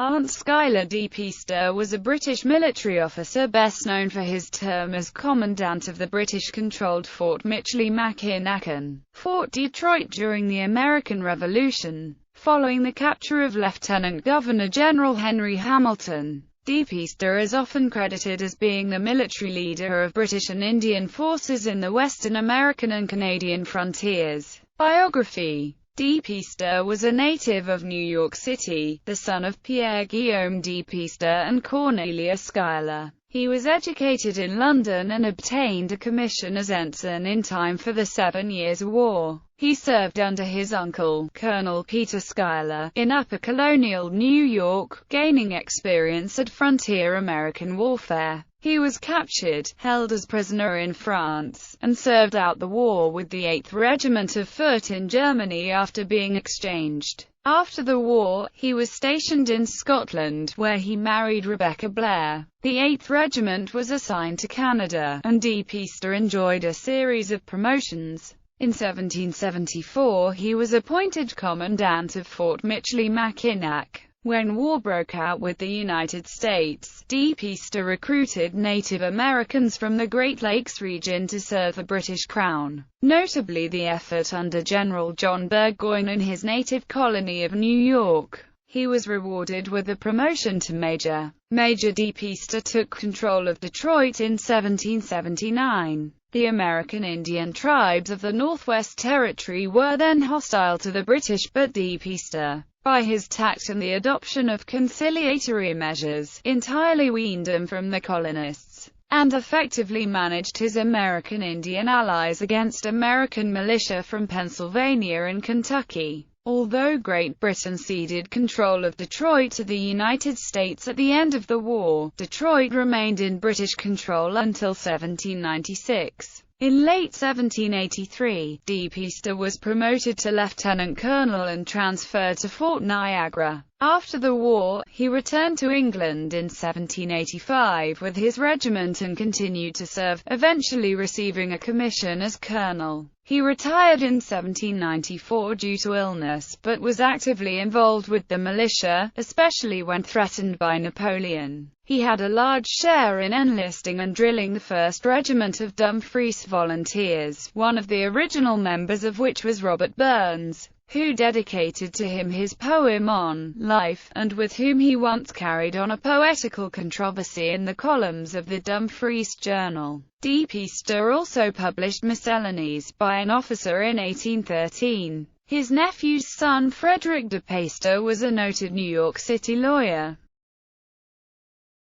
Arent DePeyster was a British military officer best known for his term as Commandant of the British-controlled Fort Michilimackinac and Fort Detroit during the American Revolution. Following the capture of Lieutenant Governor General Henry Hamilton, DePeyster is often credited as being the military leader of British and Indian forces in the Western American and Canadian frontiers. Biography: DePeyster was a native of New York City, the son of Pierre-Guillaume DePeyster and Cornelia Schuyler. He was educated in London and obtained a commission as ensign in time for the 7 Years' War. He served under his uncle, Colonel Peter Schuyler, in upper colonial New York, gaining experience at frontier American warfare. He was captured, held as prisoner in France, and served out the war with the 8th Regiment of Foot in Germany after being exchanged. After the war, he was stationed in Scotland, where he married Rebecca Blair. The 8th Regiment was assigned to Canada, and DePeyster enjoyed a series of promotions. In 1774 he was appointed Commandant of Fort Michilimackinac. When war broke out with the United States, DePeyster recruited Native Americans from the Great Lakes region to serve the British Crown, notably the effort under General John Burgoyne in his native colony of New York. He was rewarded with a promotion to Major. Major DePeyster took control of Detroit in 1779. The American Indian tribes of the Northwest Territory were then hostile to the British, but DePeyster, by his tact and the adoption of conciliatory measures, entirely weaned them from the colonists, and effectively managed his American Indian allies against American militia from Pennsylvania and Kentucky. Although Great Britain ceded control of Detroit to the United States at the end of the war, Detroit remained in British control until 1796. In late 1783, DePeyster was promoted to lieutenant colonel and transferred to Fort Niagara. After the war, he returned to England in 1785 with his regiment and continued to serve, eventually receiving a commission as colonel. He retired in 1794 due to illness, but was actively involved with the militia, especially when threatened by Napoleon. He had a large share in enlisting and drilling the 1st Regiment of Dumfries Volunteers, one of the original members of which was Robert Burns, who dedicated to him his poem on life, and with whom he once carried on a poetical controversy in the columns of the Dumfries Journal. DePeyster also published Miscellanies by an officer in 1813. His nephew's son Frederick DePeyster was a noted New York City lawyer.